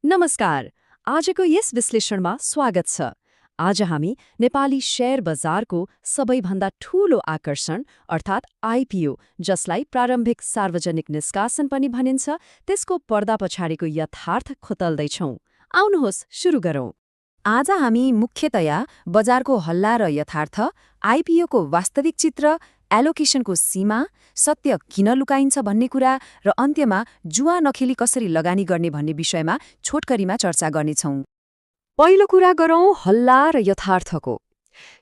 नमस्कार। आजको यस विश्लेषणमा स्वागत छ। आज हामी नेपाली शेयर बजारको सबैभन्दा ठूलो आकर्षण अर्थात् आइपिओ, जसलाई प्रारम्भिक सार्वजनिक निष्कासन पनि भनिन्छ, त्यसको पर्दा पछाडिको यथार्थ खोतल्दैछौँ। आउनुहोस् सुरु गरौँ। आज हामी मुख्यतया बजारको हल्ला र यथार्थ, आइपिओको वास्तविक चित्र, एलोकेसनको सीमा, सत्य किन लुकाइन्छ भन्ने कुरा र अन्त्यमा जुवा नखेली कसरी लगानी गर्ने भन्ने विषयमा छोटकरीमा चर्चा गर्नेछौँ। पहिलो कुरा गरौँ हल्ला र यथार्थको।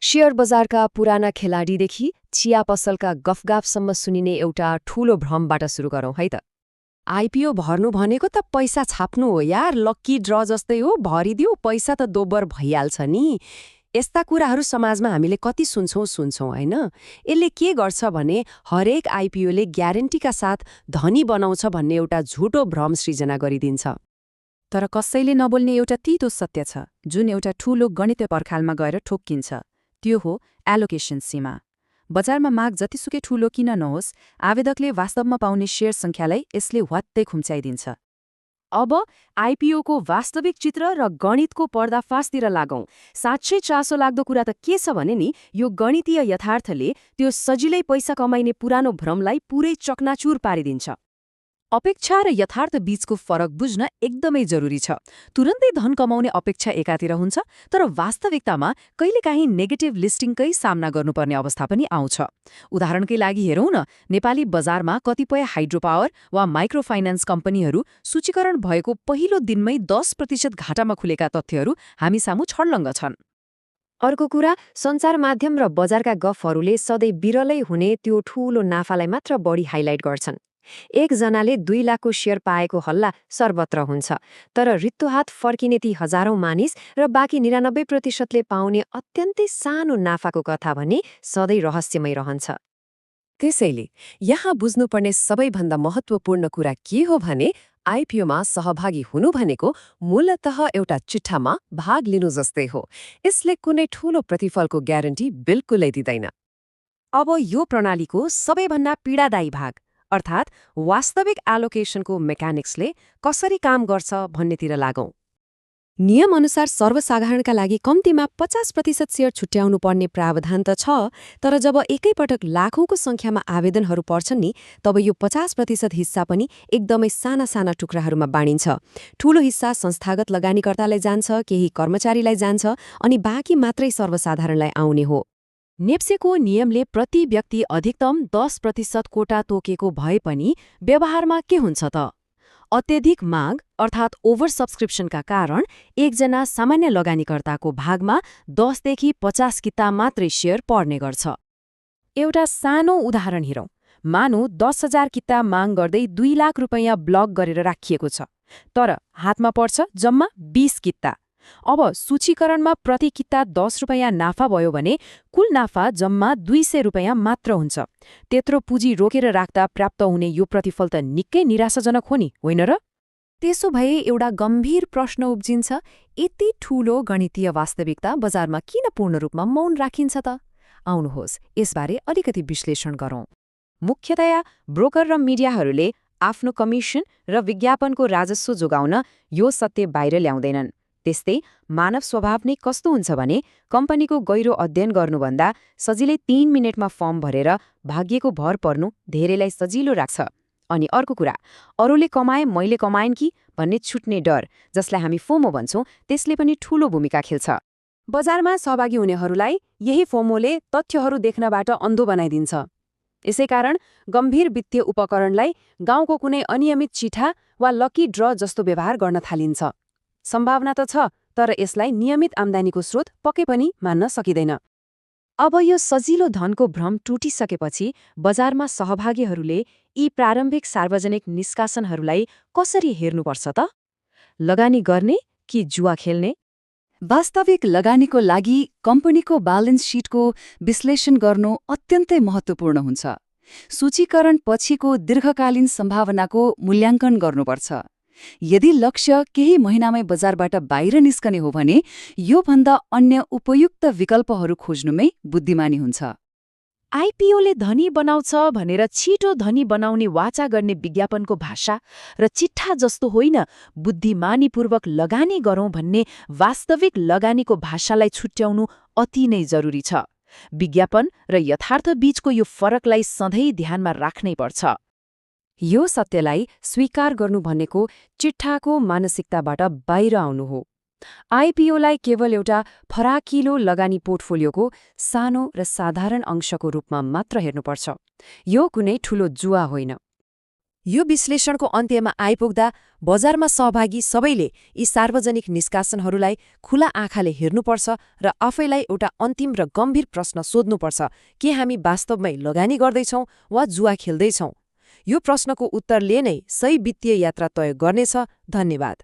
शेयर बजारका पुराना खेलाडीदेखि चिया पसलका गफगाफसम्म सुनिने एउटा ठूलो भ्रमबाट सुरु गरौँ है त। आइपिओ भर्नु भनेको त पैसा छाप्नु हो यार, लक्की ड्र जस्तै हो, भरिदियो पैसा त दोब्बर भइहाल्छ नि। यस्ता कुराहरू समाजमा हामीले कति सुन्छौँ हैन? यसले के गर्छ भने हरेक आइपिओले ग्यारेन्टीका साथ धनी बनाउँछ भन्ने एउटा झुटो भ्रम सृजना गरिदिन्छ। तर कसैले नबोल्ने एउटा तीतो सत्य छ, जुन एउटा ठूलो गणितीय पर्खालमा गएर ठोक्किन्छ। त्यो हो एलोकेसन सीमा। बजारमा माग जतिसुकै ठूलो किन नहोस्, आवेदकले वास्तवमा पाउने शेयर सङ्ख्यालाई यसले ह्वात्तै खुम्च्याइदिन्छ। अब आइपिओको वास्तविक चित्र र गणितको पर्दाफासतिर लागौं। साँच्चै चासो लाग्दो कुरा त के छ भने नि, यो गणितीय यथार्थले त्यो सजिलै पैसा कमाइने पुरानो भ्रमलाई पुरै चकनाचुर पारिदिन्छ। अपेक्षा र यथार्थ बीचको फरक बुझ्न एकदमै जरुरी छ। तुरन्तै धन कमाउने अपेक्षा एकातिर हुन्छ, तर वास्तविकतामा कहिलेकाहीँ नेगेटिभ लिस्टिङकै सामना गर्नुपर्ने अवस्था पनि आउँछ। उदाहरणकै लागि हेरौँ न, नेपाली बजारमा कतिपय हाइड्रोपावर वा माइक्रोफाइनान्स कम्पनीहरू सूचीकरण भएको पहिलो दिनमै 10% घाटामा खुलेका तथ्यहरू हामी सामु छर्लङ्ग छन्। अर्को कुरा, सञ्चार माध्यम र बजारका गफहरूले सधैँ बिरलै हुने त्यो ठूलो नाफालाई मात्र बढी हाइलाइट गर्छन्। एकजनाले 2 लाखको शेयर पाएको हल्ला सर्वत्र हुन्छ, तर रित्तो हात फर्किने ती हजारौं मानिस र बाँकी 99%ले पाउने अत्यन्तै सानो नाफाको कथा भने सधैँ रहस्यमय रहन्छ। त्यसैले यहाँ बुझ्नुपर्ने सबैभन्दा महत्त्वपूर्ण कुरा के हो भने आइपिओमा सहभागी हुनु भनेको मूलतः एउटा चिट्ठामा भाग लिनु जस्तै हो। यसले कुनै ठूलो प्रतिफलको ग्यारेन्टी बिल्कुलै दिँदैन। अब यो प्रणालीको सबैभन्दा पीडादायी भाग अर्थात् वास्तविक एलोकेसनको मेकानिक्सले कसरी काम गर्छ भन्नेतिर लागौं। नियमअनुसार सर्वसाधारणका लागि कम्तीमा 50% शेयर छुट्याउनु पर्ने प्रावधान त छ, तर जब एकैपटक लाखौंको संख्यामा आवेदनहरू पर्छन् नि, तब यो 50% हिस्सा पनि एकदमै साना साना टुक्राहरूमा बाँडिन्छ। ठूलो हिस्सा संस्थागत लगानीकर्तालाई जान्छ, केही कर्मचारीलाई जान्छ, अनि बाँकी मात्रै सर्वसाधारणलाई आउने हो। नेप्सेको नियमले प्रति व्यक्ति अधिकतम 10% कोटा तोकेको भए पनि व्यवहारमा के हुन्छ त? अत्यधिक माग अर्थात् ओभर सब्सक्रिप्सनका कारण एकजना सामान्य लगानीकर्ताको भागमा 10 देखि 50 किता मात्रै शेयर पर्ने गर्छ। एउटा सानो उदाहरण हेरौँ। मानौ 10,000 किता माग गर्दै 2 लाख रुपैयाँ ब्लक गरेर राखिएको छ, तर हातमा पर्छ जम्मा 20 किता। अब सूचीकरणमा प्रति किता 10 रुपैयाँ नाफा भयो भने कुल नाफा जम्मा 200 रुपैयाँ मात्र हुन्छ। त्यत्रो पुँजी रोकेर राख्दा प्राप्त हुने यो प्रतिफल त निकै निराशाजनक हो नि, होइन र? त्यसो भए एउटा गम्भीर प्रश्न उब्जिन्छ, यति ठूलो गणितीय वास्तविकता बजारमा किन पूर्ण रूपमा मौन राखिन्छ त? आउनुहोस् यसबारे अलिकति विश्लेषण गरौँ। मुख्यतया ब्रोकर र मिडियाहरूले आफ्नो कमिसन र विज्ञापनको राजस्व जोगाउन यो सत्य बाहिर ल्याउँदैनन्। त्यस्तै मानव स्वभाव नै कस्तो हुन्छ भने कम्पनीको गहिरो अध्ययन गर्नुभन्दा सजिलै 3 मिनेटमा फर्म भरेर भाग्यको भर पर्नु धेरैलाई सजिलो राख्छ। अनि अर्को कुरा, अरूले कमाए मैले कमाएन कि भन्ने छुट्ने डर, जसलाई हामी फोमो भन्छौँ, त्यसले पनि ठूलो भूमिका खेल्छ। बजारमा सहभागी हुनेहरूलाई यही फोमोले तथ्यहरू देख्नबाट अन्धो बनाइदिन्छ। यसैकारण गम्भीर वित्तीय उपकरणलाई गाउँको कुनै अनियमित चिठा वा लकी ड्र जस्तो व्यवहार गर्न थालिन्छ। सम्भावना त छ, तर यसलाई नियमित आम्दानीको स्रोत पक्कै पनि मान्न सकिँदैन। अब यो सजिलो धनको भ्रम टुटिसकेपछि बजारमा सहभागीहरूले यी प्रारम्भिक सार्वजनिक निष्कासनहरूलाई कसरी हेर्नुपर्छ त? लगानी गर्ने कि जुवा खेल्ने? वास्तविक लगानीको लागि कम्पनीको ब्यालेन्स शीटको विश्लेषण गर्नु अत्यन्तै महत्त्वपूर्ण हुन्छ। सूचीकरण पछिको दीर्घकालीन सम्भावनाको मूल्याङ्कन गर्नुपर्छ। यदि लक्ष्य केही महिनामै बजारबाट बाहिर निस्कने हो भने योभन्दा अन्य उपयुक्त विकल्पहरू खोज्नुमै बुद्धिमानी हुन्छ। आइपिओले धनी बनाउँछ भनेर छिटो धनी बनाउने वाचा गर्ने विज्ञापनको भाषा र चिट्ठा जस्तो होइन बुद्धिमानीपूर्वक लगानी गरौँ भन्ने वास्तविक लगानीको भाषालाई छुट्याउनु अति नै जरुरी छ। विज्ञापन र यथार्थ बीचको यो फरकलाई सधैँ ध्यानमा राख्नै पर्छ। यो सत्यलाई स्वीकार गर्नु भनेको चिट्ठाको मानसिकताबाट बाहिर आउनु हो। आइपिओलाई केवल एउटा फराकिलो लगानी पोर्टफोलियोको सानो र साधारण अंशको रूपमा मात्र हेर्नुपर्छ। यो कुनै ठूलो जुवा होइन। यो विश्लेषणको अन्त्यमा आइपुग्दा बजारमा सहभागी सबैले यी सार्वजनिक निष्कासनहरूलाई खुला आँखाले हेर्नुपर्छ र आफैलाई एउटा अन्तिम र गम्भीर प्रश्न सोध्नुपर्छ, के हामी वास्तवमै लगानी गर्दैछौँ वा जुवा खेल्दैछौँ? यो प्रश्नको उत्तरले नै सही वित्तीय यात्रा तय गर्नेछ। धन्यवाद।